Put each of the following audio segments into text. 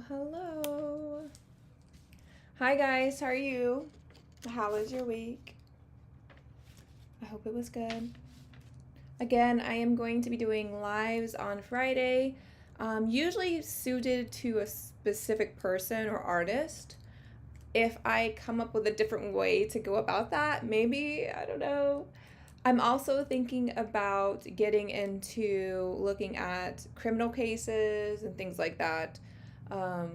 Hello. Hi guys, how are you? How was your week? I hope it was good. Again, I am going to be doing lives on Friday, usually suited to a specific person or artist. If I come up with a different way to go about that, maybe, I don't know. I'm also thinking about getting into looking at criminal cases and things like that.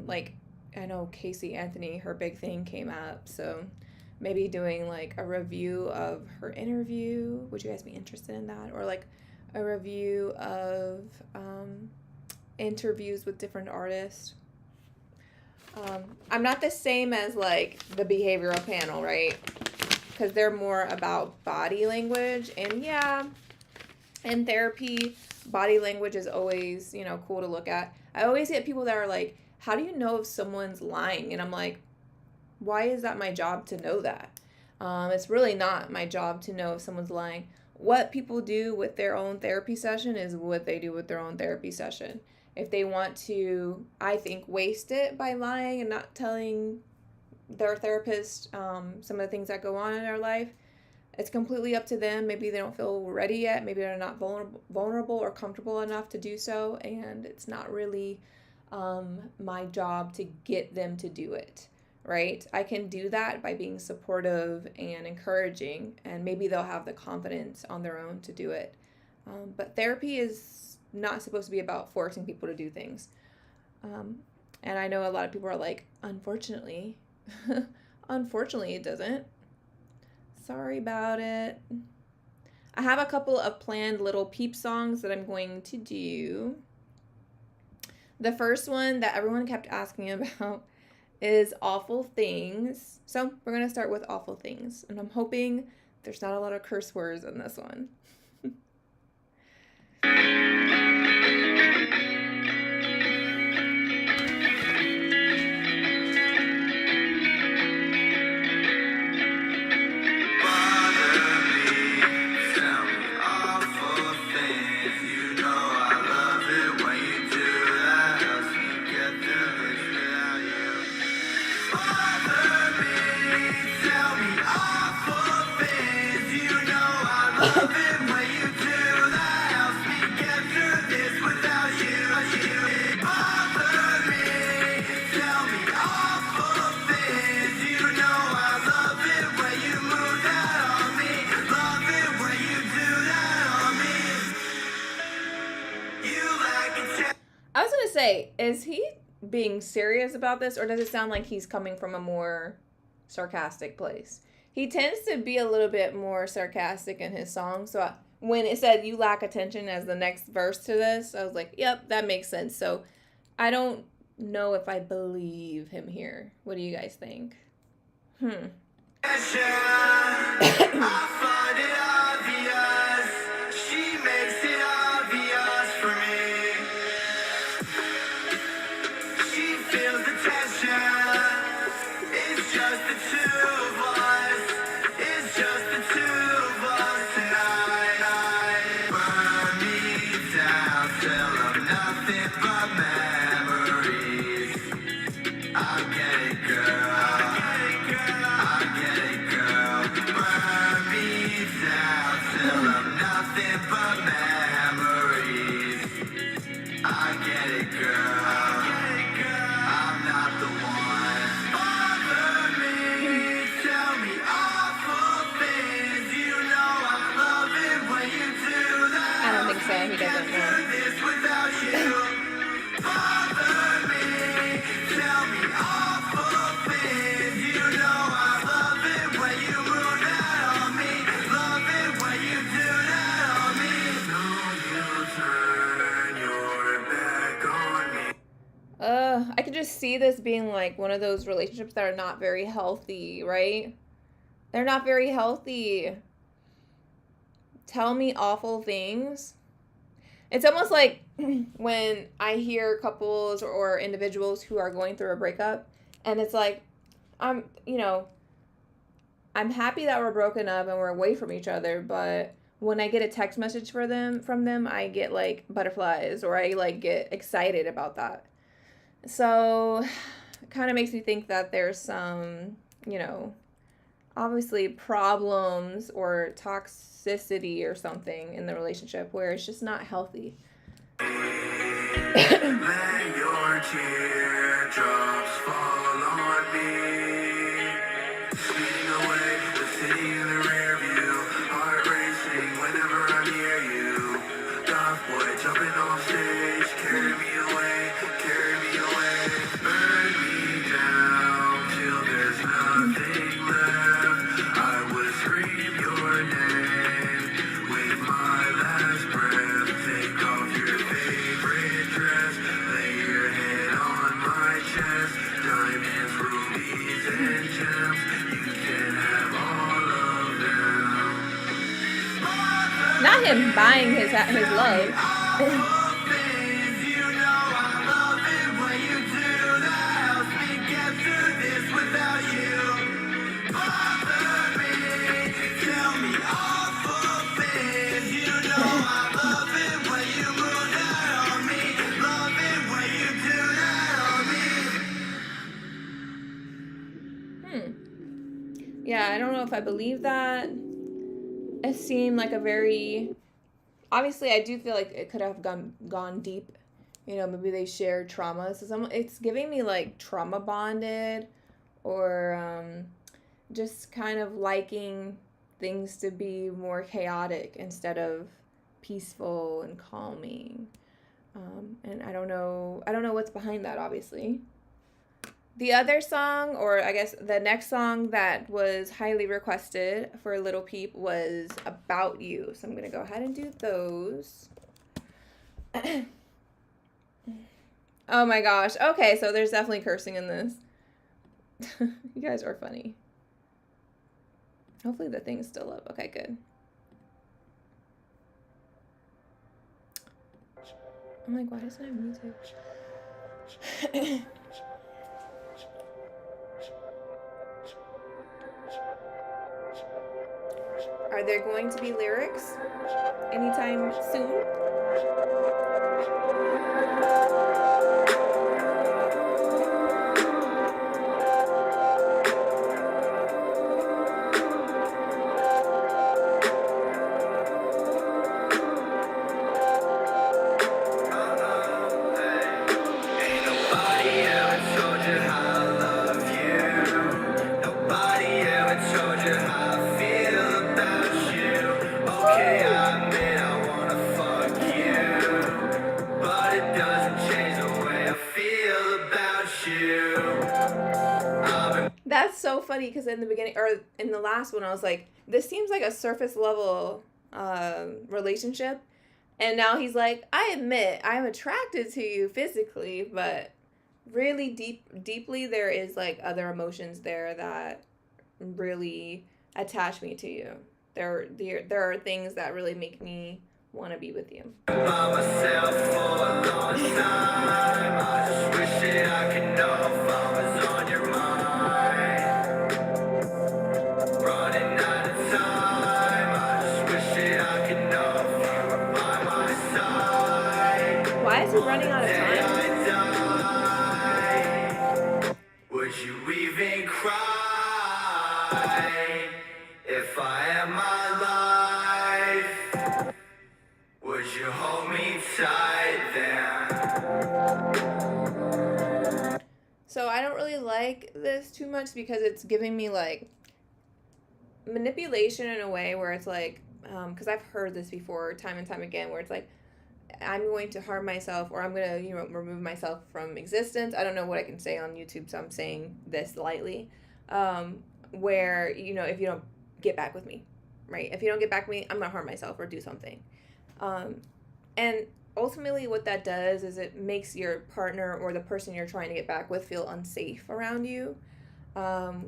Like, I know Casey Anthony, her big thing came up, so maybe doing like a review of her interview. Would you guys be interested in that? Or like a review of interviews with different artists. I'm not the same as like the behavioral panel, right? Because they're more about body language. And yeah, in therapy, body language is always, cool to look at. I always get people that are like, how do you know if someone's lying? And I'm like, why is that my job to know that? It's really not my job to know if someone's lying. What people do with their own therapy session is what they do with their own therapy session. If they want to, I think, waste it by lying and not telling their therapist some of the things that go on in their life, it's completely up to them. Maybe they don't feel ready yet. Maybe they're not vulnerable or comfortable enough to do so. And it's not really my job to get them to do it, right? I can do that by being supportive and encouraging, and maybe they'll have the confidence on their own to do it. But therapy is not supposed to be about forcing people to do things. And I know a lot of people are like, unfortunately, unfortunately it doesn't. Sorry about it. I have a couple of planned Lil Peep songs that I'm going to do. The first one that everyone kept asking about is Awful Things. So we're going to start with Awful Things. And I'm hoping there's not a lot of curse words in this one. I was going to say, is he being serious about this, or does it sound like he's coming from a more sarcastic place? He tends to be a little bit more sarcastic in his songs. So when it said "you lack attention" as the next verse to this, I was like, yep, that makes sense. So I don't know if I believe him here. What do you guys think? He doesn't know. I could just see this being like one of those relationships that are not very healthy, right? They're not very healthy. Tell me awful things. It's almost like when I hear couples or individuals who are going through a breakup, and it's like, I'm happy that we're broken up and we're away from each other, but when I get a text message from them, I get like butterflies, or I like get excited about that. So it kind of makes me think that there's some, you know, obviously problems or toxicity or something in the relationship where it's just not healthy. Let your teardrops fall on me. Speeding away, the city in the rear view. Heart racing whenever I'm near you. Goth boy jumping off stage. Carry me away, carry me away. Burn me down till there's nothing left. I would scream your name with my last breath. Take off your favorite dress. Lay your head on my chest. Diamonds, rubies, and gems. You can have all of them. Not him buying his love. You know I love it when you do that. Helps me get through this without you. Bother me, tell me awful things. You know I love it when you move that on me. Love it when you do that on me. Yeah, I don't know if I believe that. It seemed like a very, obviously I do feel like it could have gone deep. You know, maybe they shared trauma. So it's giving me like trauma bonded, or just kind of liking things to be more chaotic instead of peaceful and calming. And I don't know what's behind that, obviously. The other song, or I guess the next song that was highly requested for Lil Peep was About You. So I'm going to go ahead and do those. Oh my gosh. Okay, so there's definitely cursing in this. You guys are funny. Hopefully the thing's still up. Okay, good. I'm like, why doesn't it have music? Are there going to be lyrics anytime soon? That's so funny because in the beginning, or in the last one, I was like, this seems like a surface level relationship. And now he's like, I admit I'm attracted to you physically, but really deeply there is like other emotions there that really attach me to you. There are things that really make me want to be with you. By myself for a long time. I just wish that I could know if I was on your mind. Running out of time. I just wish that I could know if you were by my side. Why is he running out of Day time? I die. Would you even cry if I had my life? Would you hold me tight then? So I don't really like this too much because it's giving me like manipulation in a way where it's like, because I've heard this before time and time again, where it's like, I'm going to harm myself, or I'm going to, remove myself from existence. I don't know what I can say on YouTube, so I'm saying this lightly. Where, if you don't get back with me, right? If you don't get back with me, I'm going to harm myself or do something. And ultimately what that does is it makes your partner or the person you're trying to get back with feel unsafe around you,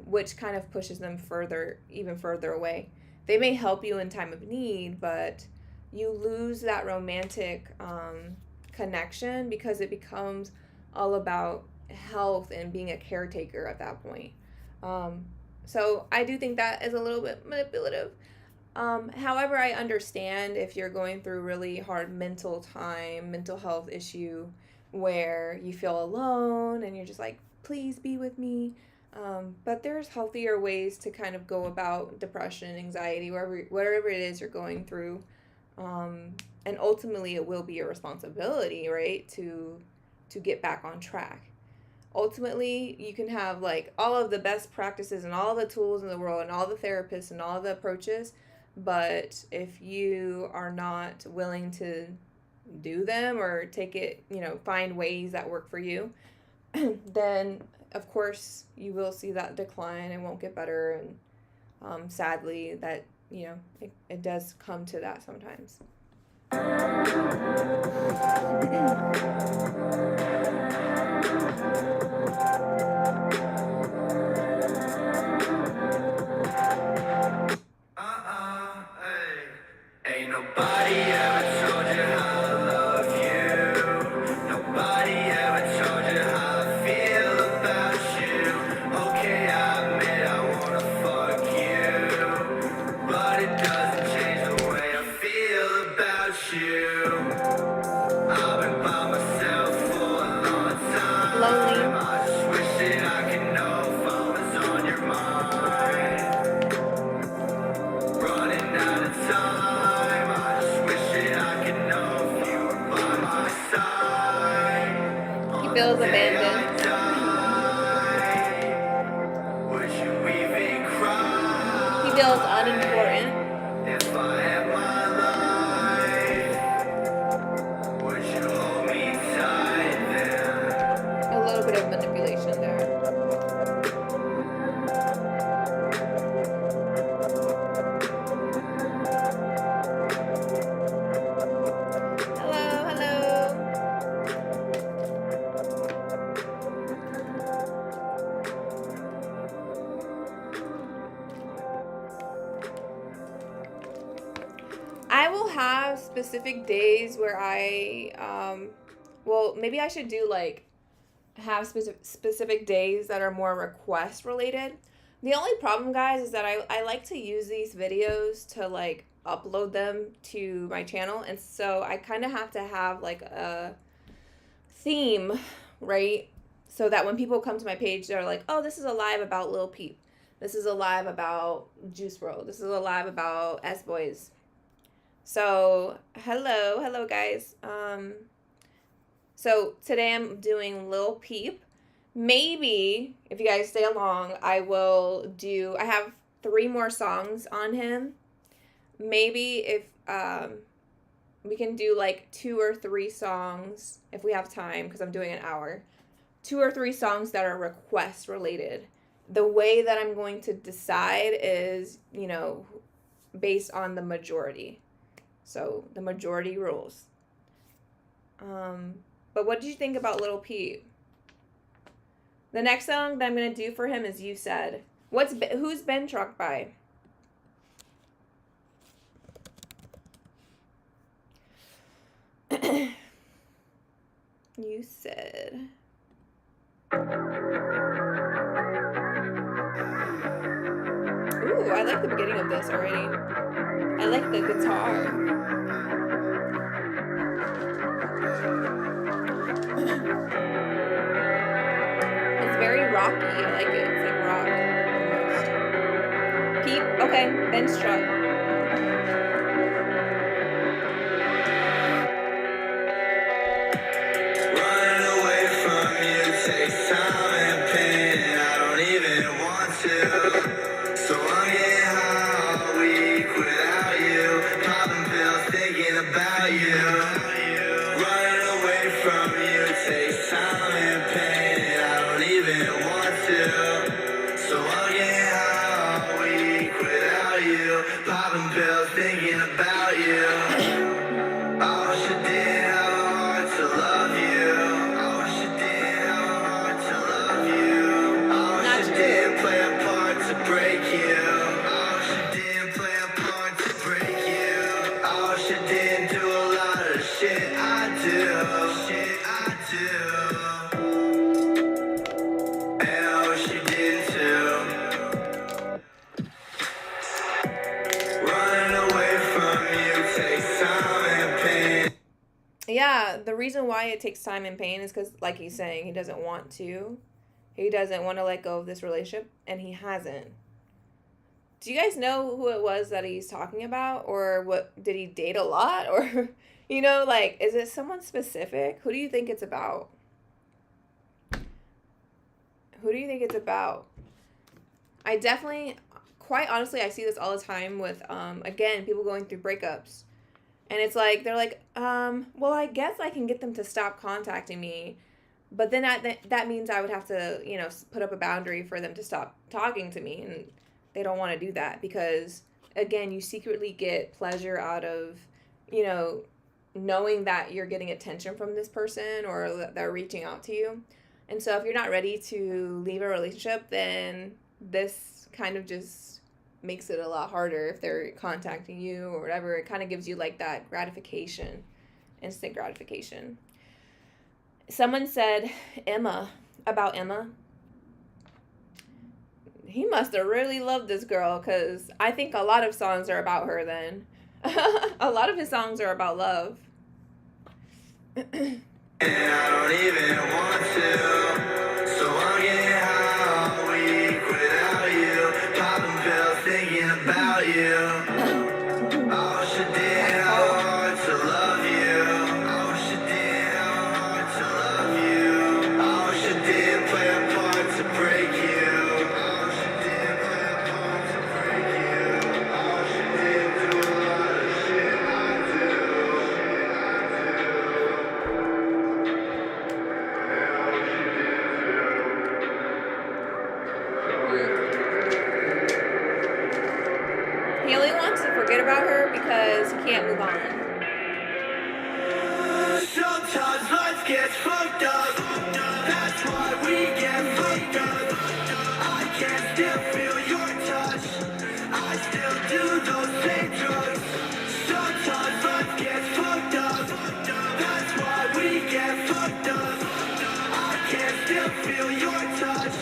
which kind of pushes them even further away. They may help you in time of need, but you lose that romantic connection because it becomes all about health and being a caretaker at that point. So I do think that is a little bit manipulative. However, I understand if you're going through really hard mental health issue, where you feel alone and you're just like, please be with me. But there's healthier ways to kind of go about depression, anxiety, whatever it is you're going through. And ultimately it will be your responsibility, right, to get back on track. Ultimately, you can have like all of the best practices and all the tools in the world and all the therapists and all the approaches, but if you are not willing to do them or take it, find ways that work for you, then of course you will see that decline and won't get better. And sadly, that it does come to that sometimes. Ain't nobody ever told you how I love you. Nobody ever told you how I feel about you. Okay, I admit I wanna fuck you, but it doesn't change the way I feel about you. I've been by myself for a long time. Lonely. I just wish that I could know if I was on your mind. Running out of time. I just wish that I could know if you were by my side. He feels abandoned. Would you even cry? He feels unimportant. If I had my life, would you hold me tight then? A little bit of manipulation there. Hello. I will have specific days where maybe I should do like have specific days that are more request related. The only problem, guys, is that I like to use these videos to like upload them to my channel, and so I kind of have to have like a theme, right? So that when people come to my page, they're like, oh, this is a live about Lil Peep. This is a live about Juice WRLD. This is a live about S-Boys. So, hello guys. So today I'm doing Lil Peep. Maybe, if you guys stay along, I have 3 more songs on him. Maybe if, we can do like 2 or 3 songs, if we have time, because I'm doing an hour. 2 or 3 songs that are request related. The way that I'm going to decide is, based on the majority. So, the majority rules. But what did you think about Lil Peep? The next song that I'm going to do for him is You Said. Who's Benz Truck by? You Said. Ooh, I like the beginning of this already. I like the guitar. It's very rocky. I like it. It's like rock almost. Peep. Okay. Benz Truck. Running away from you takes time and pain, and I don't even want to. So I'm getting high all week without you, popping pills thinking about you. Running away from you takes time and pain, and I don't even want to. So I'm getting high all week without you, popping pills thinking about you. I wish I didn't have a heart to love you. I wish I didn't have a heart to love you. I wish I didn't play a part to break you. I wish I didn't play a part to break you. I wish I didn't do a lot of the shit I do. And I wish you did too. Running away from you takes time and pain. Yeah, the reason why it takes time and pain is because, like he's saying, he doesn't want to. He doesn't want to let go of this relationship, and he hasn't. Do you guys know who it was that he's talking about? Or what, did he date a lot? Or, like, is it someone specific? Who do you think it's about? Who do you think it's about? I definitely, quite honestly, I see this all the time with, again, people going through breakups. And it's like, they're like, well, I guess I can get them to stop contacting me. But then that means I would have to, put up a boundary for them to stop talking to me. And they don't want to do that because, again, you secretly get pleasure out of, knowing that you're getting attention from this person or that they're reaching out to you. And so if you're not ready to leave a relationship, then this kind of just makes it a lot harder if they're contacting you or whatever. It kind of gives you like that gratification, instant gratification. Someone said about Emma. He must have really loved this girl because I think a lot of songs are about her then. A lot of his songs are about love. I don't even want to, so I get high all week without you, popping pills thinking about you. I wish I did hard to love you. I wish I did hard to love you. I wish I did play a part to break you. I wish I did play a part to break you. I wish I did do a lot of shit I do. He only wants to forget about her because he can't move on. Sometimes life gets fucked up. That's why we get fucked up. I can still feel your touch. I still do those same drugs. Sometimes life gets fucked up. That's why we get fucked up. I can still feel your touch.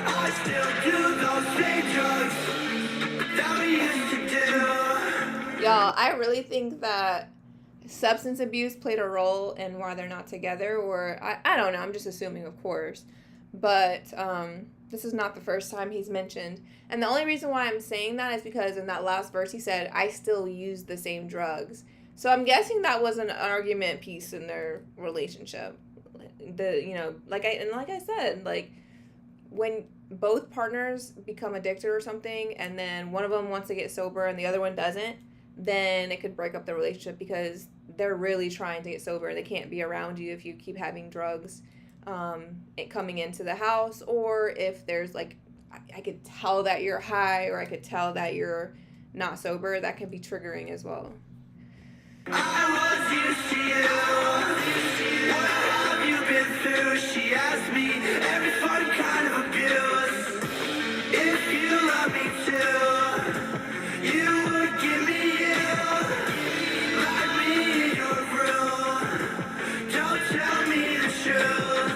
I still do those same drugs that we used to do. Y'all, I really think that substance abuse played a role in why they're not together, or I don't know, I'm just assuming, of course, but this is not the first time he's mentioned, and the only reason why I'm saying that is because in that last verse he said, I still use the same drugs, so I'm guessing that was an argument piece in their relationship. Like I said, like, when both partners become addicted or something, and then one of them wants to get sober and the other one doesn't, then it could break up the relationship because they're really trying to get sober. They can't be around you if you keep having drugs coming into the house, or if there's like, I could tell that you're high, or I could tell that you're not sober. That can be triggering as well. I was used to you. What have you been through? She asked me every fun kind of abuse. If you love me too, you would give me lock me in your room. Don't tell me the truth.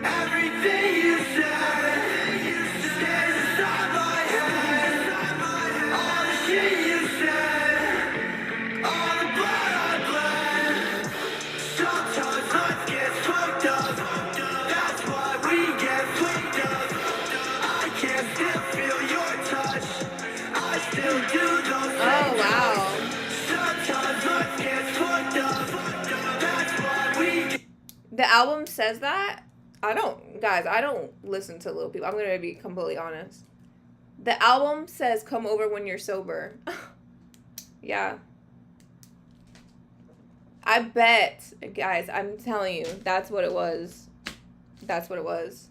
Everything you said stays inside my head. All the shit you said, all the blood I bled. Sometimes life gets fucked up. That's why we get fucked up. I can still feel your touch. I still do those Oh, wow. Sometimes life gets fucked up. That's why we get. The album says that. I don't listen to Lil Peep. I'm going to be completely honest. The album says come over when you're sober. Yeah. I bet, guys, I'm telling you, that's what it was. That's what it was.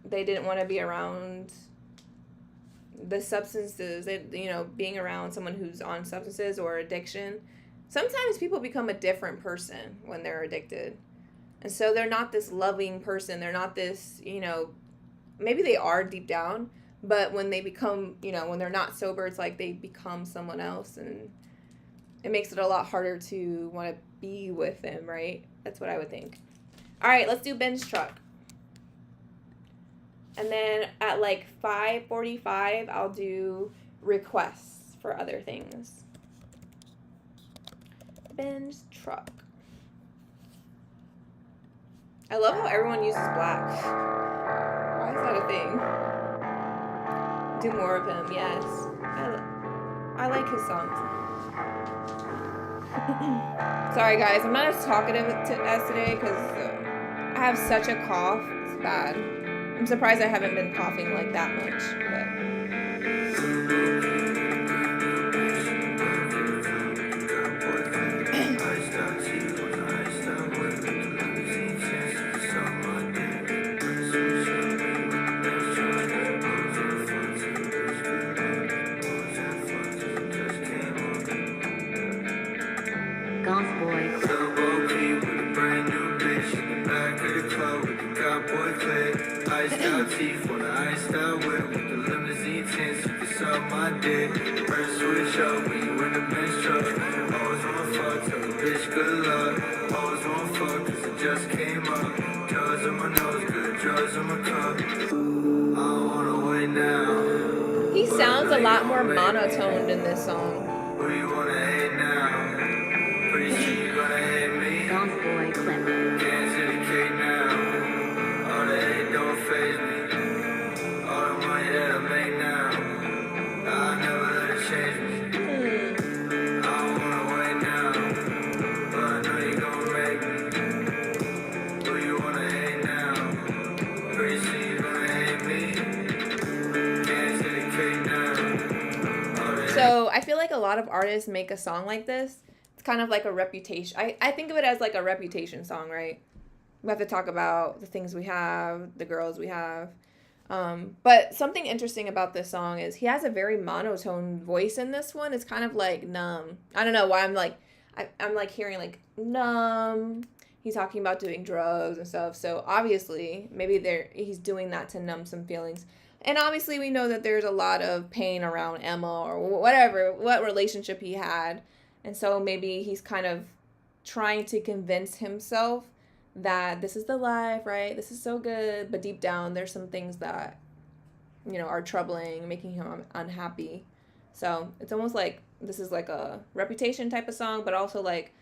They didn't want to be around the substances. Being around someone who's on substances or addiction. Sometimes people become a different person when they're addicted. And so they're not this loving person. They're not this, maybe they are deep down, but when they become, when they're not sober, it's like they become someone else, and it makes it a lot harder to want to be with them, right? That's what I would think. All right, let's do Benz Truck. And then at like 5:45, I'll do requests for other things. Benz Truck. I love how everyone uses black. Why is that a thing? Do more of him, yes. I like his songs. Sorry guys, I'm not as talkative as today because I have such a cough. It's bad. I'm surprised I haven't been coughing like that much, but... Teeth on the iced out whip with the limousine tints. You can suck my dick. First switch up when you in the Benz Truck. Always wanna fuck, tell the bitch good luck. Always wanna fuck, cause it just came up. Drugs in my nose, good drugs in my cup. I don't wanna wait now. He sounds a lot more monotoned in this song. Who you wanna hate now? Pretty sure you gonna hate me. Bounce boy clip. Can't see the cake now. All the hate don't faze me. All the money that I make now, I never let it change me. I don't wanna wait now, but I know you gon' make me. Who you wanna hate now? Pretty soon you gonna hate me. Can't see the cake now. So I feel like a lot of artists make a song like this. It's kind of like a reputation. I think of it as like a reputation song, right? We have to talk about the things we have, the girls we have. But something interesting about this song is he has a very monotone voice in this one. It's kind of like numb. I don't know why I'm like hearing like numb. He's talking about doing drugs and stuff. So obviously maybe he's doing that to numb some feelings. And obviously we know that there's a lot of pain around Emma or what relationship he had. And so maybe he's kind of trying to convince himself that this is the life, right? This is so good. But deep down, there's some things that, are troubling, making him unhappy. So it's almost like this is like a reputation type of song, but also like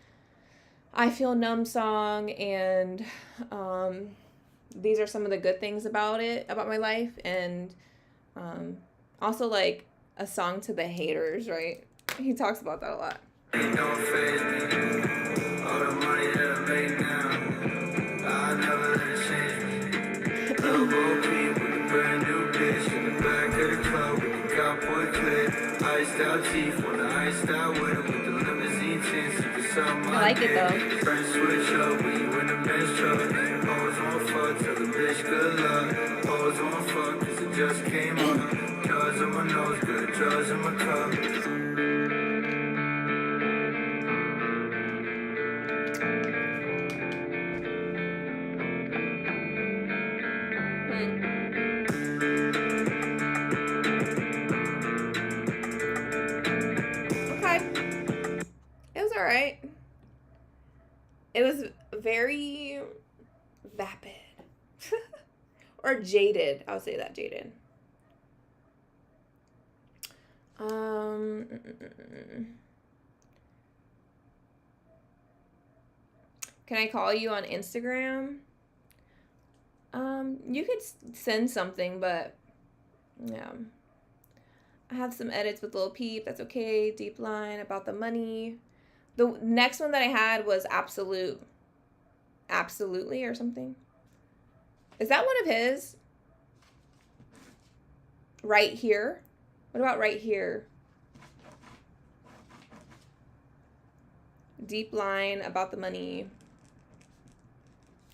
I feel numb song. And these are some of the good things about my life. And also like a song to the haters, right? He talks about that a lot. Don't faze me. All the money that I make now, I never let it change me. Lil Peep with a brand new bitch in the back of the club with the cowboy clip. Iced out teeth on the iced out whip with the limousine tints. You can suck my I like it though. First switch up when you in the Benz Truck. Always wanna fuck, tell the bitch good luck. Always wanna fuck, cause it just came up. Drugs in my nose, good drugs in my cup. Alright. It was very vapid. Or jaded. I'll say that, jaded. Can I call you on Instagram? You could send something, but yeah. I have some edits with Lil Peep. That's okay. Deep line about the money. The next one that I had was Absolutely or something. Is that one of his? Right here? What about right here? Deep line about the money.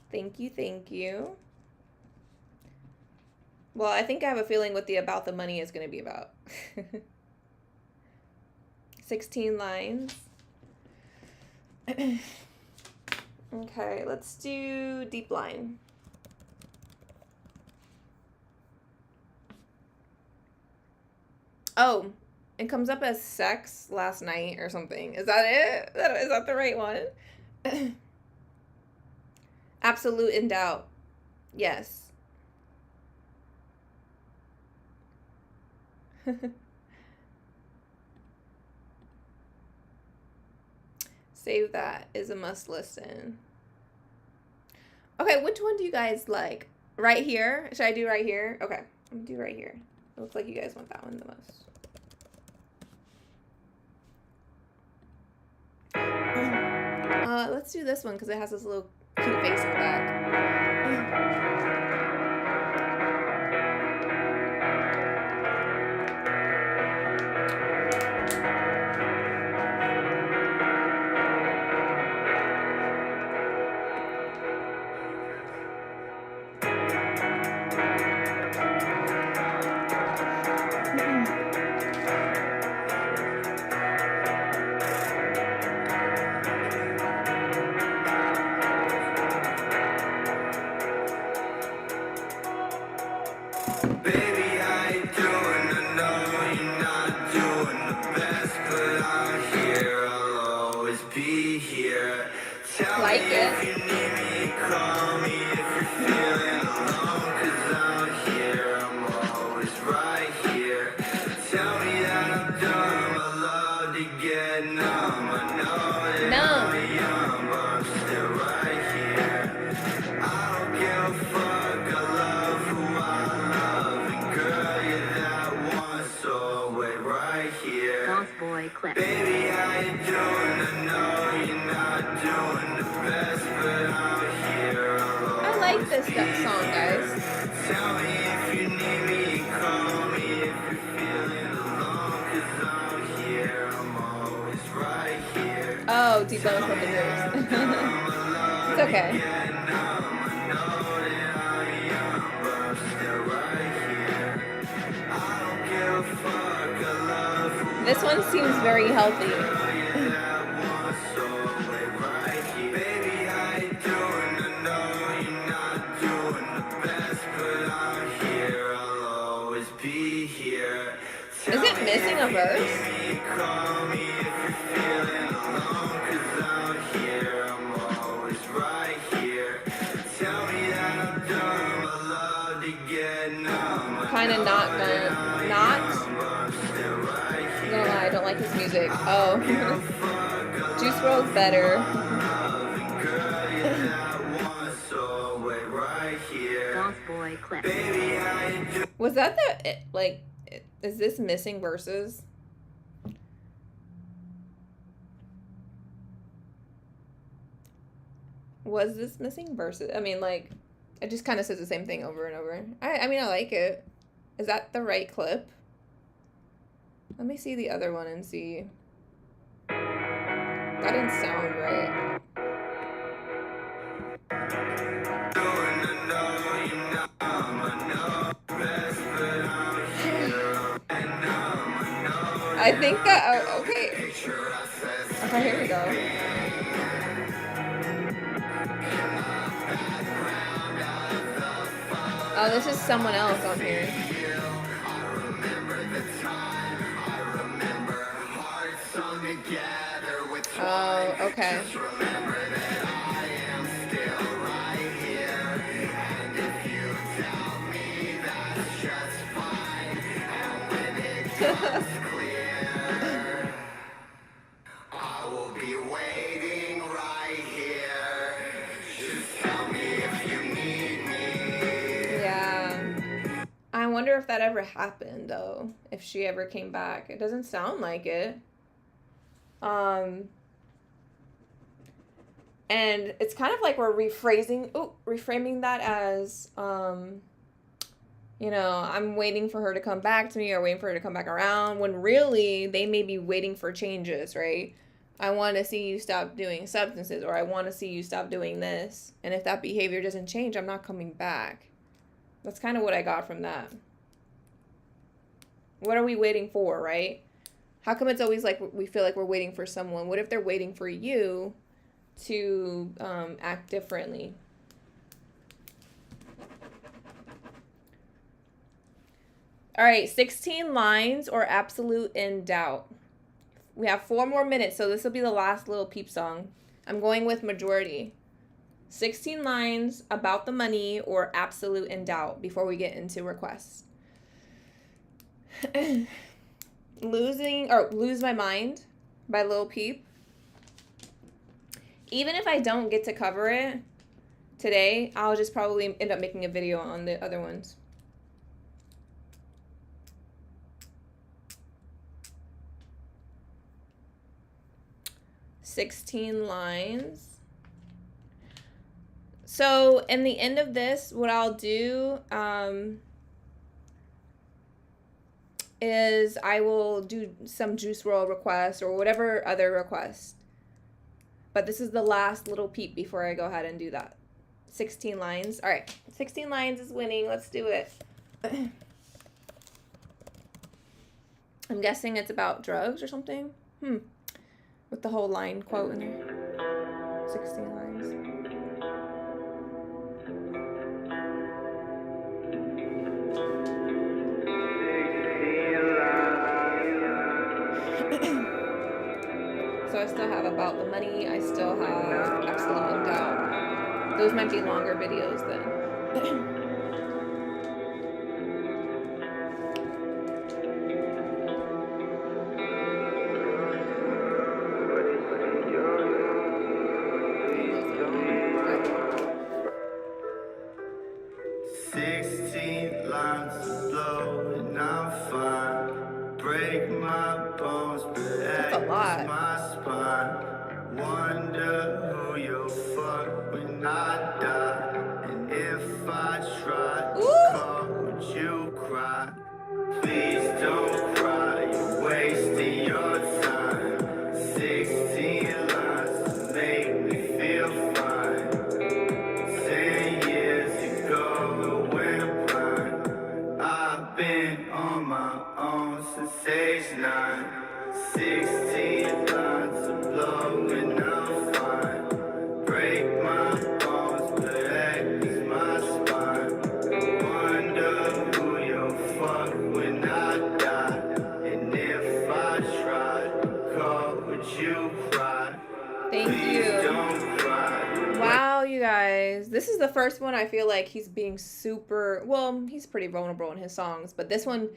Thank you, thank you. Well, I think I have a feeling what the about the money is going to be about. 16 lines. Okay, let's do deep line. Oh, it comes up as sex last night or something. Is that it? Is that the right one? Absolute in doubt. Yes. Save that is a must listen. Okay, which one do you guys like? Right here? Should I do right here? Okay, I'm gonna do right here. It looks like you guys want that one the most. Let's do this one because it has this little cute face in the back. Baby, how you doing? I know you're not doing the best, but I'm here. I'll always be here. Tell Like me it. if you need me, call me if you're feeling alone, 'cause I'm here. I'm always right here. Tell me that I'm dumb. I love to get numb. I know that Numb. I'm young, but I'm still right here. I don't give a fuck. I love who I love, and girl, you're that one, so I'll wait right here. Boss boy clip. Baby, how you doing? I know you're not doing the best, but I'm here. I like this song, guys. Tell me if you need me, call me if you're feeling alone, 'cause I'm here. I'm always right here. Oh, T-Bone with the lyrics. It's okay. This one seems very healthy. Is it missing a verse? Kind of not gonna lie, I don't like his music. Oh, Juice WRLD's better. Boss boy clip. Was that the like? Is this missing verses? Was this missing verses? I mean, like, it just kind of says the same thing over and over. I mean, I like it. Is that the right clip? Let me see the other one and see. That didn't sound right. I think that, oh, okay. Okay, here we go. Oh, this is someone else on here. Oh, okay. I will be waiting right here. Just tell me if you need me. Yeah. I wonder if that ever happened, though. If she ever came back. It doesn't sound like it. And it's kind of like we're reframing that as, you know, I'm waiting for her to come back to me or waiting for her to come back around, when really they may be waiting for changes, right? I want to see you stop doing substances, or I want to see you stop doing this. And if that behavior doesn't change, I'm not coming back. That's kind of what I got from that. What are we waiting for, right? How come it's always like we feel like we're waiting for someone? What if they're waiting for you to act differently? All right, 16 lines or absolute in doubt. We have 4 more minutes, so this will be the last Lil Peep song. I'm going with majority. 16 lines about the money or absolute in doubt before we get into requests. Lose My Mind by Lil Peep. even if I don't get to cover it today, I'll just probably end up making a video on the other ones. "16 lines." So in the end of this, what I'll do is I will do some Juice WRLD requests or whatever other request. But this is the last Lil Peep before I go ahead and do that. 16 lines. All right, 16 lines is winning. Let's do it. I'm guessing it's about drugs or something. With the whole line quote in there. 16 lines. So I still have About the Money. I still have Absolute Doubt. Those might be longer videos then. That's a lot. Wonder who you'll fuck when I die. And if I try to call, would you cry? Please don't cry, you're wasting your time. 16 lines to make me feel fine. 10 years ago I went blind. I've been on my own since age 9. 16 lines to blow when I'm fine. Break my bones, but that is my spine. Wonder who you'll fuck when I die. And if I tried to call, would you cry? Thank you. Don't cry. Wow, you guys. This is the first one I feel like he's being super... Well, he's pretty vulnerable in his songs, but this one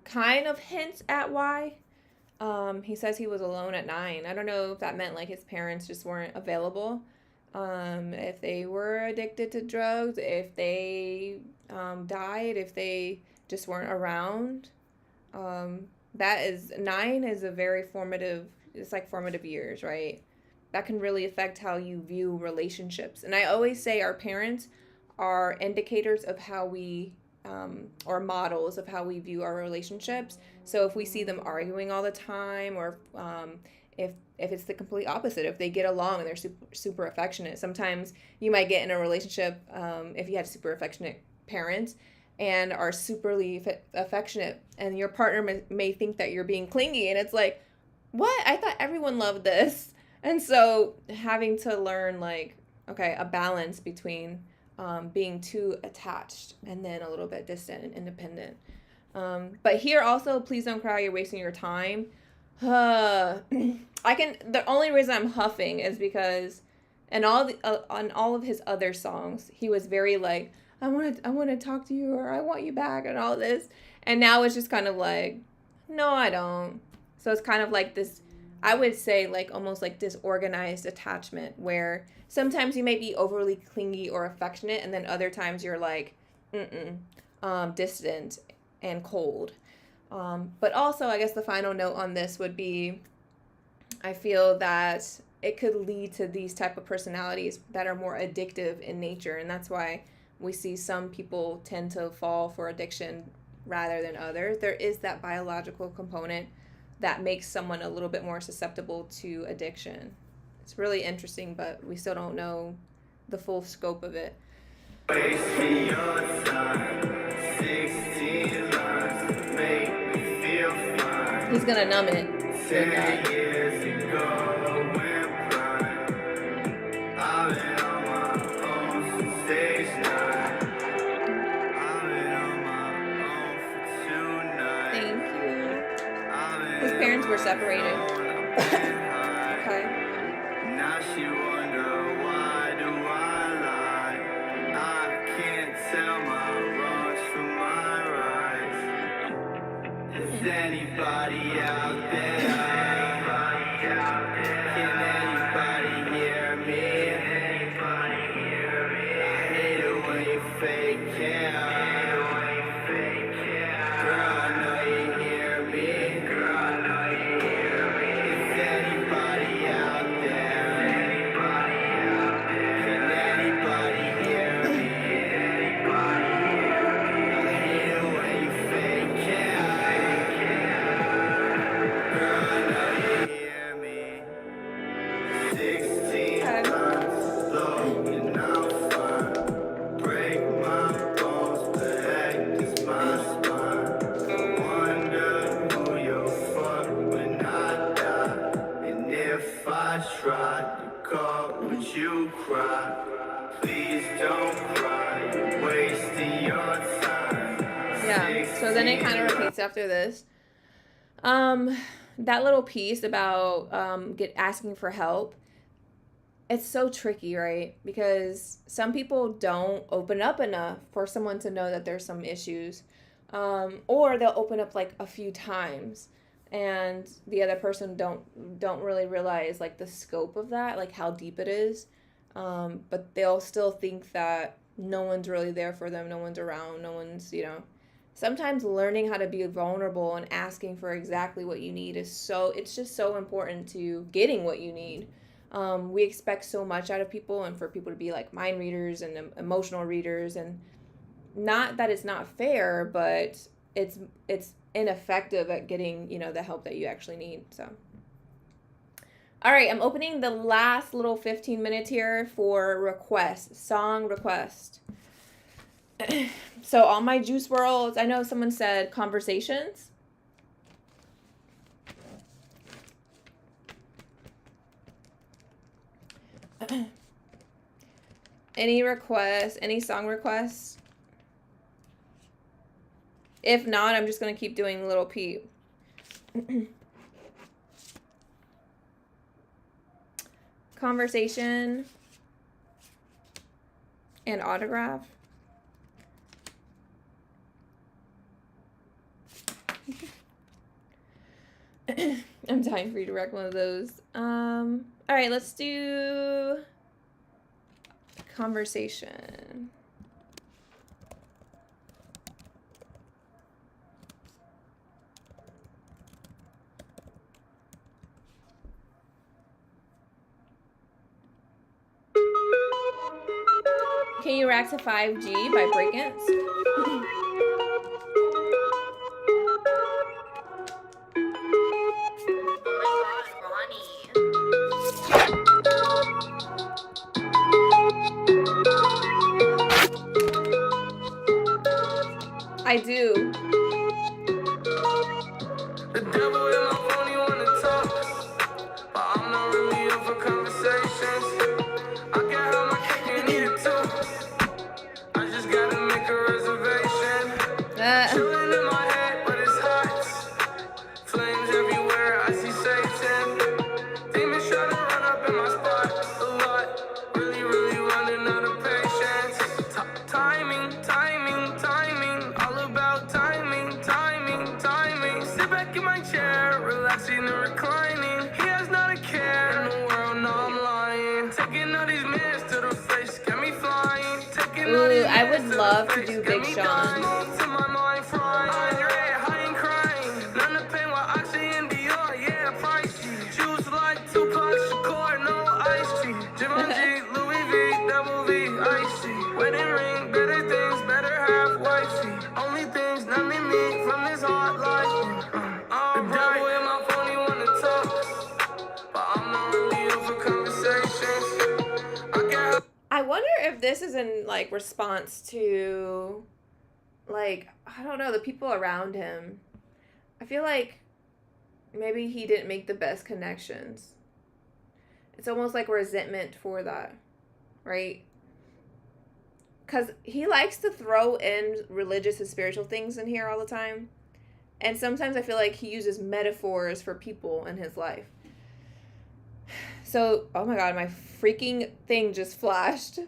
kind of hints at why. He says he was alone at 9. I don't know if that meant like his parents just weren't available. If they were addicted to drugs, if they died, if they just weren't around. That is, 9 is a very formative, it's like formative years, right? That can really affect how you view relationships. And I always say our parents are indicators of how we or models of how we view our relationships. So if we see them arguing all the time, or if it's the complete opposite, if they get along and they're super affectionate. Sometimes you might get in a relationship if you had super affectionate parents and are superly affectionate, and your partner may think that you're being clingy, and it's like, what? I thought everyone loved this. And so having to learn, like, okay, a balance between being too attached and then a little bit distant and independent. But here also, please don't cry, you're wasting your time. The only reason I'm huffing is because on all of his other songs, he was very like, I want to talk to you, or I want you back, and all this. And now it's just kind of like, no, I don't. So it's kind of like this, I would say, like almost like disorganized attachment, where sometimes you may be overly clingy or affectionate, and then other times you're like, distant and cold. But also, I guess the final note on this would be, I feel that it could lead to these type of personalities that are more addictive in nature, and that's why we see some people tend to fall for addiction rather than others. There is that biological component that makes someone a little bit more susceptible to addiction. It's really interesting, but we still don't know the full scope of it. He's gonna numb it. Thank you. His parents were separated. Okay. Now she wonder, why do I lie? I can't tell my wrongs from my rights. Is anybody out there? Can anybody hear me? you cry. Please don't cry. You're wasting your time. Yeah, so then it kind of repeats after this. That little piece about asking for help, it's so tricky, right? Because some people don't open up enough for someone to know that there's some issues. Or they'll open up like a few times and the other person don't really realize like the scope of that, like how deep it is. But they'll still think that no one's really there for them, no one's around, no one's, sometimes learning how to be vulnerable and asking for exactly what you need it's just so important to getting what you need. We expect so much out of people and for people to be like mind readers and emotional readers, and not that it's not fair, but it's ineffective at getting, the help that you actually need. So, all right, I'm opening the last little 15 minutes here for song request. So all my Juice WRLDs, I know someone said conversations. Any requests, any song requests? If not, I'm just going to keep doing Lil Peep. Conversation and autograph. I'm dying for you to wreck one of those. All right, let's do conversation. Can You React to 5G by Breakins? I do. The devil in my phone, you wanna talk, but I'm not really up for conversations. I can have my cake and eat it too. I just gotta make a reservation. Chilling in my head, but it's hot. Flames everywhere, I see Satan. Demons try to run up in my spot a lot. Really, really running out of patience. Timing, timing, timing. All about timing, timing, timing. Sit back in my chair, relaxing and reclining. He has not a care in the world, no, I'm lying. Taking all these minutes to the face, got me flying. Taking all these I would minutes to love the to face, do got Big me Sean. dying. Move to my mind frying. Andre, high and crying. None of pain while oxygen Dior, yeah, pricey. Choose like Tupac Shakur, no ice tea. Givenchy, Louis V, double V, icy. Wedding ring, better things, better have wifey. Only things numbing me from this hard life. The devil in my phone, he wanna talk, but I'm not really up for conversations. I can't. I wonder if this is in like response to like, I don't know, the people around him. I feel like maybe he didn't make the best connections. It's almost like resentment for that, right? Because he likes to throw in religious and spiritual things in here all the time. And sometimes I feel like he uses metaphors for people in his life. So, oh my God, my freaking thing just flashed.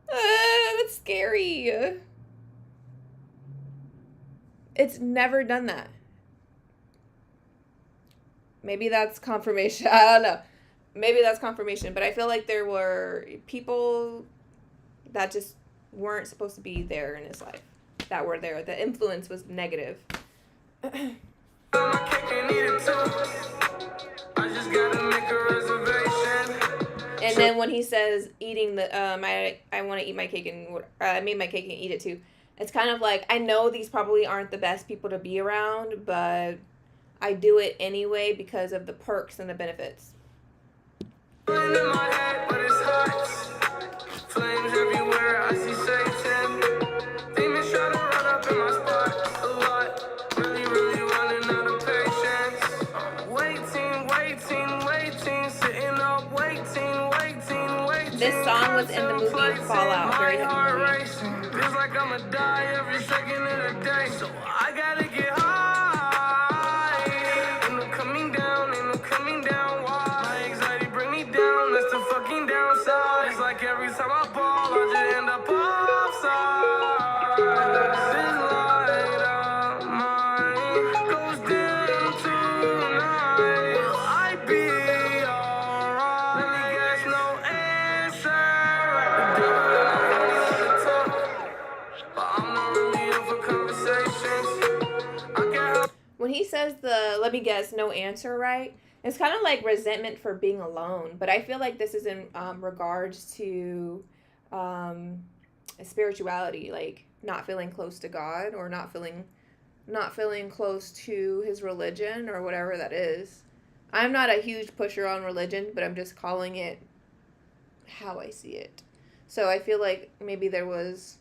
That's scary. It's never done that. Maybe that's confirmation. I don't know. Maybe that's confirmation. But I feel like there were people that just weren't supposed to be there in his life. That were there. The influence was negative. I can't eat it too. I just gotta make a reservation. And then when he says eating the I want to eat my cake and I made my cake and eat it too. It's kind of like, I know these probably aren't the best people to be around, but I do it anyway because of the perks and the benefits. In my head, but it's hot. Flames everywhere, I see Satan. Demons try to run up in my spot a lot. Really, really running out of patience. Waiting, waiting, waiting, sitting up, waiting, waiting, waiting. This song was in the movie Fallout, very heavy movie. Feels like I'ma die every second of the day, so I gotta get high. Ain't no coming down, ain't no coming down. Why? My anxiety bring me down, that's the fucking downside. It's like every time I ball, I just end up offside. This light of mine goes dim tonight. Will I be alright? Let me guess, no answer. When he says the let me guess no answer right, it's kind of like resentment for being alone, but I feel like this is in regards to spirituality, like not feeling close to God or not feeling close to his religion or whatever that is. I'm not a huge pusher on religion, but I'm just calling it how I see it. So I feel like maybe there was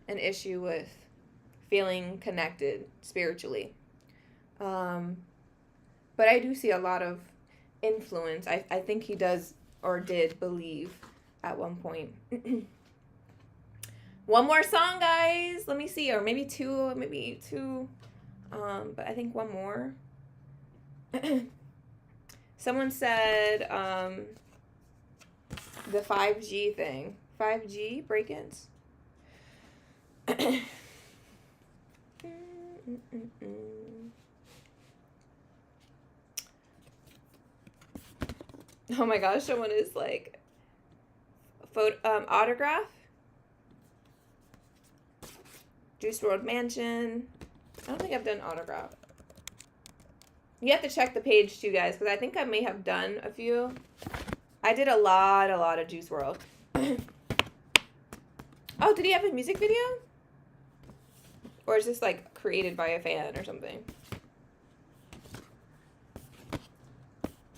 an issue with feeling connected spiritually. But I do see a lot of influence. I think he does or did believe at one point. One more song, guys. Let me see. Or maybe two. But I think one more. Someone said the 5G thing. 5G break-ins. Oh my gosh, someone is like autograph. Juice WRLD Mansion. I don't think I've done autograph. You have to check the page too, guys, because I think I may have done a few. I did a lot of Juice WRLD. Oh, did he have a music video? Or is this like created by a fan or something?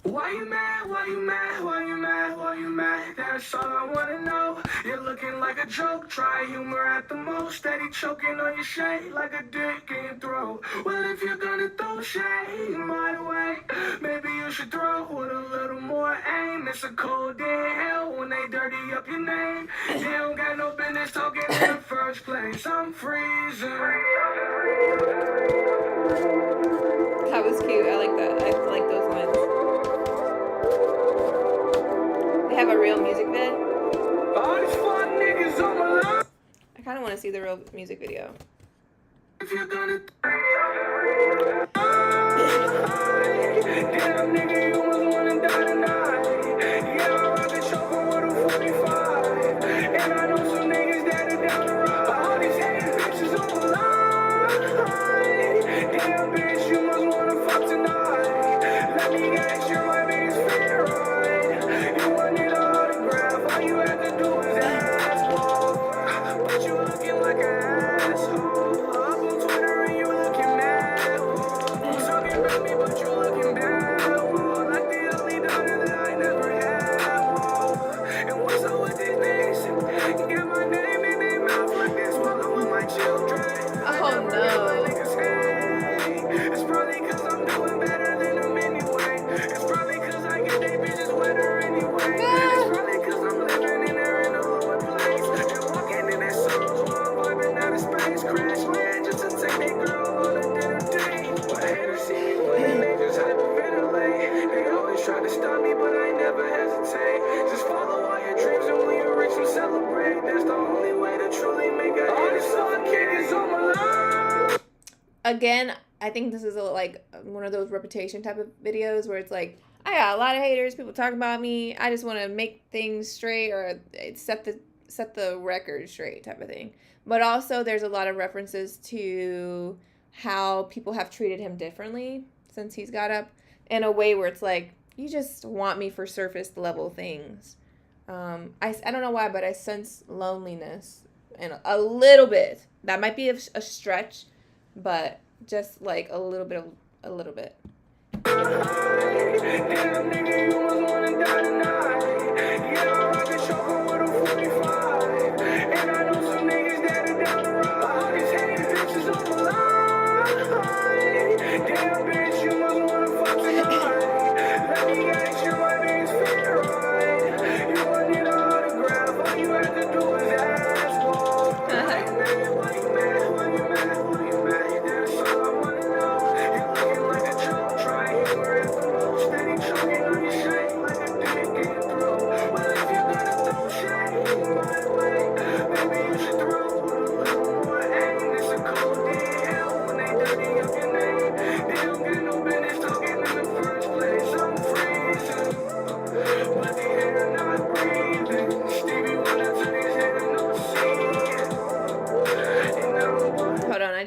Why you mad? Why you mad? Why you mad? Why you mad? That's all I wanna know. You're looking like a joke. Try humor at the most. Steady choking on your shade like a dick in your throat. Well, if you're gonna throw shade my way, maybe you should throw with a little more aim. It's a cold day in hell when they dirty up your name. They don't got no business talking in the first place. I'm freezing. That was cute. I like that. I like those lines. They have a real music vid. All these fun niggas on my line. I kind of want to see the real music video. If you're gonna damn nigga, you must wanna die tonight. Yeah, I'd rather choke with a 45. And I know some niggas that are down the road. All these hating bitches on the line. Damn bitch, you must wanna fuck tonight. Let me guess, you're my biggest fear, right? You wanted an autograph, all you had to do is ask for. But you looking like an asshole. Up on Twitter and you looking mad. Talking about me, but you looking bad. Like the only daughter that I never had. And what's up with these niggas? Get my name in their mouth like this while I'm with my children. Oh no. It's probably cause I'm doing better than them anyway. It's probably cause I get they bitches wetter anyway. It's probably cause I'm living in there in a lower place. And walking in their songs while I'm vibing out of space. Crash land just to take their girl on a dinner date. My haters see me winning, they just hyperventilate. They always try to stop me, but I never hesitate. Just follow all your dreams and when you reach them, celebrate. That's the only way to truly make a hit. All these fuck kids on my line. Again, I think this is like one of those reputation type of videos where it's like, I got a lot of haters, people talking about me. I just want to make things straight or set the record straight type of thing. But also there's a lot of references to how people have treated him differently since he's got up in a way where it's like, you just want me for surface level things. I don't know why, but I sense loneliness and a little bit. That might be a stretch, but just like a little bit. Damn nigga, you must wanna die tonight. Yeah, I'd rather choke with a 45. And I know some niggas that are down the road. All these hating bitches on the line. Damn bitch, you must wanna fuck tonight. Let me guess, you're my biggest fear, right? You wanted an autograph.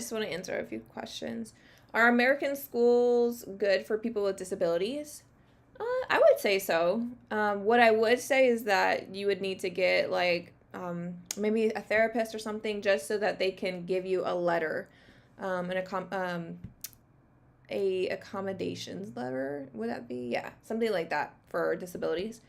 just want to answer a few questions. Are American schools good for people with disabilities? I would say so. What I would say is that you would need to get like maybe a therapist or something just so that they can give you a letter, a accommodations letter. Would that be? Yeah, something like that for disabilities.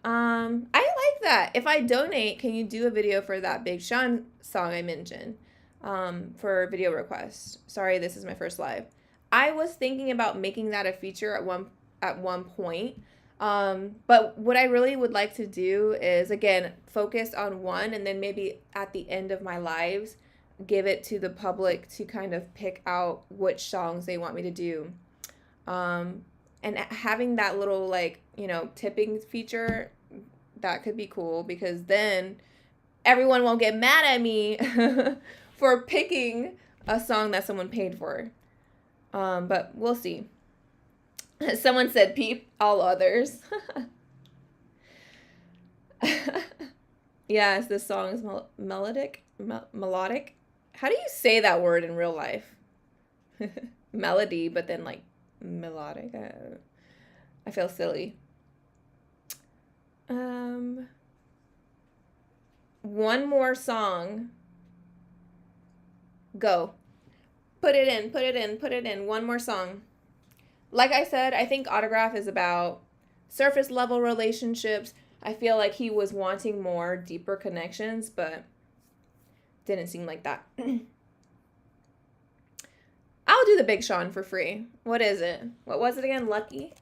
I like that. If I donate, can you do a video for that Big Sean song I mentioned? For video request. Sorry, this is my first live. I was thinking about making that a feature at one point. But what I really would like to do is, again, focus on one, and then maybe at the end of my lives, give it to the public to kind of pick out which songs they want me to do. And having that little, like, tipping feature, that could be cool, because then everyone won't get mad at me for picking a song that someone paid for. But we'll see. Someone said, Peep, all others. Yes, this song is melodic. Melodic. How do you say that word in real life? Melody, but then like melodic. I feel silly. One more song. Go. Put it in. One more song. Like I said, I think Autograph is about surface level relationships. I feel like he was wanting more deeper connections, but didn't seem like that. I'll do the Big Sean for free. What is it? What was it again? Lucky?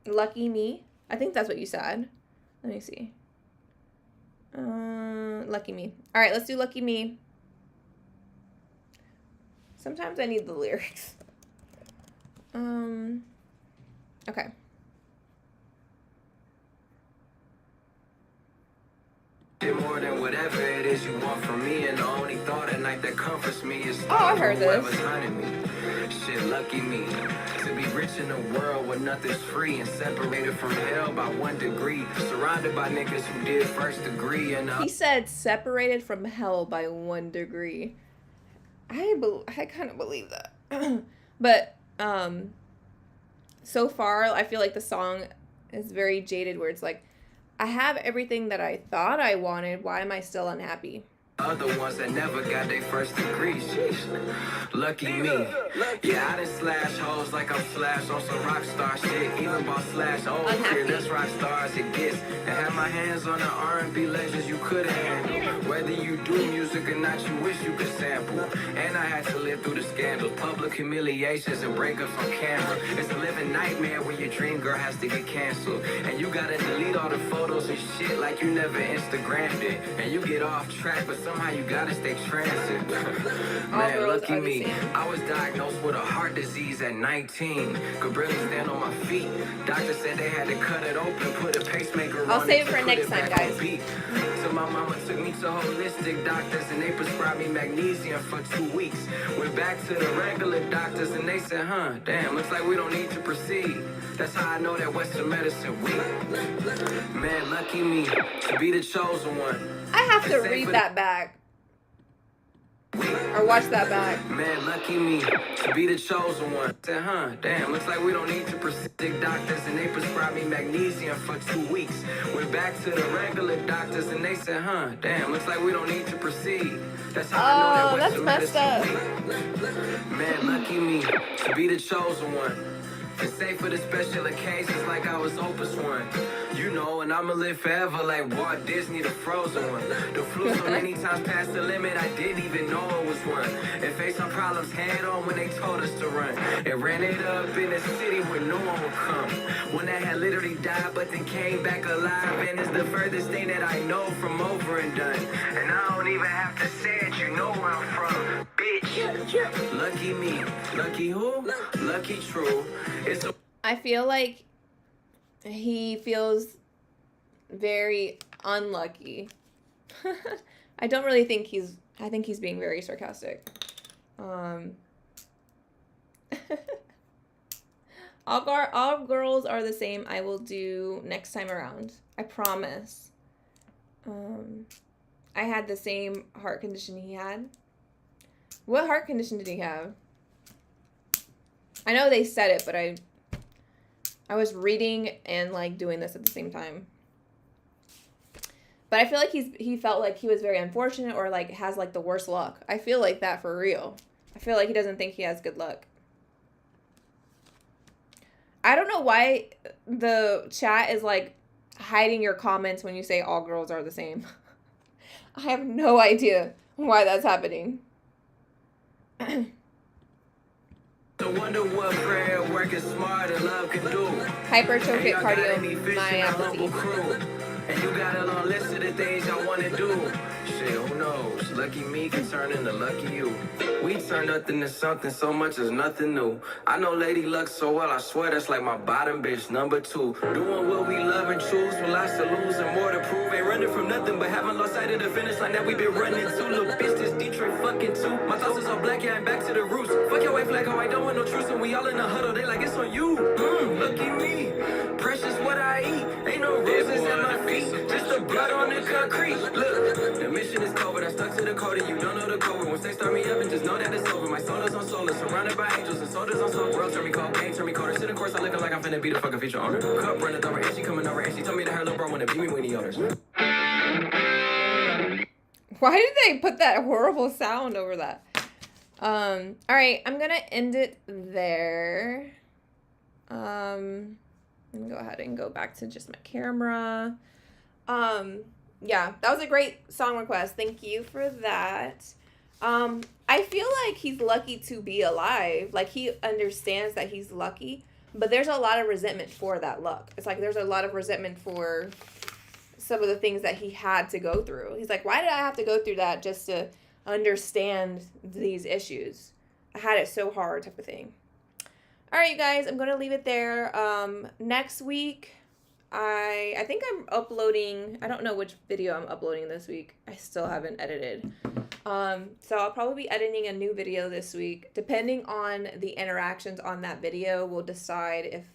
Lucky Me? I think that's what you said. Let me see. Lucky Me. All right, let's do Lucky Me. Sometimes I need the lyrics. Okay. More than whatever it is you want from me, and the only thought at night that comforts me is I've heard this. whoever's hunting me. Shit, lucky me to be rich in a world where nothing's free and separated from hell by 1 degree, surrounded by niggas who did first degree. And he said separated from hell by 1 degree. I kind of believe that. But so far I feel like the song is very jaded, where it's like, I have everything that I thought I wanted. Why am I still unhappy? Other ones that never got their first degree. Sheesh. Lucky me. Yeah, I done slash hoes like I'm Slash on some rock star shit. Even bought Slash over here, that's rock stars it gets. And have my hands on the R&B legends you couldn't handle. Whether you do music or not, you wish you could sample. And I had to live through the scandals, public humiliations, and breakups on camera. It's a living nightmare when your dream girl has to get canceled. And you gotta delete all the photos and shit like you never Instagrammed it. And you get off track, but somehow you gotta stay transit. Man, lucky me. I was diagnosed with a heart disease at 19. Could barely stand on my feet. Doctor said they had to cut it open, put a pacemaker on. I'll save it for next time, guys. So my mama took me to holistic doctors, and they prescribed me magnesium for 2 weeks. Went back to the regular doctors, and they said, damn, looks like we don't need to proceed. That's how I know that Western medicine weak. Man, lucky me to be the chosen one. I have to read that back. Or watch that back. Man, lucky me to be the chosen one. Said, damn, looks like we don't need to proceed. Doctors, and they prescribed me magnesium for 2 weeks. Went back to the regular doctors, and they said, damn, looks like we don't need to proceed. That's how I know that Western medicine weak. Man, lucky me to be the chosen one. And say for the special occasions like I was Opus One. You know, and I'ma live forever like Walt Disney, the Frozen one. The flew so many times past the limit, I didn't even know it was one. And faced some problems head on when they told us to run. And ran it up in a city where no one would come. When I had literally died, but then came back alive. And it's the furthest thing that I know from over and done. And I don't even have to say it, you know where I'm from. Bitch. Lucky me. Lucky who? Lucky true. I feel like he feels very unlucky. I don't really think I think he's being very sarcastic. All girls are the same. I will do next time around. I promise. I had the same heart condition he had. What heart condition did he have? I know they said it, but I was reading and like doing this at the same time. But I feel like he felt like he was very unfortunate or like has like the worst luck. I feel like that for real. I feel like he doesn't think he has good luck. I don't know why the chat is like hiding your comments when you say all girls are the same. I have no idea why that's happening. I wonder what prayer work is smart and love can do. Hypertrophic cardio, my apathy. And you got a long list of the things I want to do. Shit, who knows? Lucky me can turn into lucky you. We turn nothing to something, so much is nothing new. I know Lady Luck so well, I swear that's like my bottom bitch, number 2. Doing what we love and choose, with lots to lose and more to prove. Ain't running from nothing, but haven't lost sight of the finish line that we been running to. Little bitch, this Detroit fucking too. My thoughts is all black, yeah, I'm back to the roots. Fuck your white flag, oh, I don't want no truce, and we all in the huddle, they like it's on you. Look at me, precious what I eat. Ain't no roses at my feet, just the blood on the concrete. Look, the mission is covered, I stuck to the code and you don't know the code. Once they start me up and just know that it's over. My soul is on solar, surrounded by angels and soldiers on soul. World turn me cold, game turn me colder. Sit in course, I looking like I'm finna be the fucking feature owner. Cup running over and she coming over and she told me that her little bro wanna beat me when he orders. Why did they put that horrible sound over that? All right, I'm gonna end it there. Let me go ahead and go back to just my camera. Yeah, that was a great song request. Thank you for that. I feel like he's lucky to be alive. Like, he understands that he's lucky, but there's a lot of resentment for that luck. It's like there's a lot of resentment for some of the things that he had to go through. He's like, why did I have to go through that just to understand these issues? I had it so hard, type of thing. All right, you guys, I'm going to leave it there. Next week, I think I'm uploading, I don't know which video I'm uploading this week. I still haven't edited. So I'll probably be editing a new video this week. Depending on the interactions on that video, we'll decide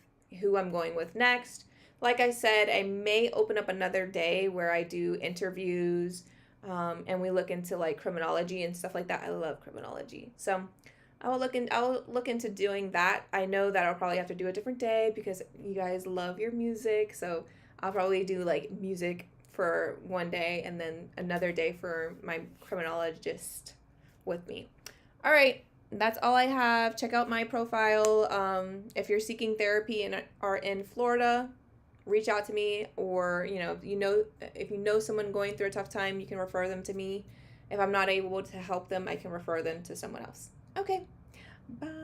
who I'm going with next. Like I said, I may open up another day where I do interviews, and we look into like criminology and stuff like that. I love criminology. So I'll look into doing that. I know that I'll probably have to do a different day because you guys love your music. So I'll probably do like music for one day and then another day for my criminologist with me. All right, that's all I have. Check out my profile. If you're seeking therapy and are in Florida, reach out to me, or if you know someone going through a tough time, you can refer them to me. If I'm not able to help them, I can refer them to someone else. Okay, bye.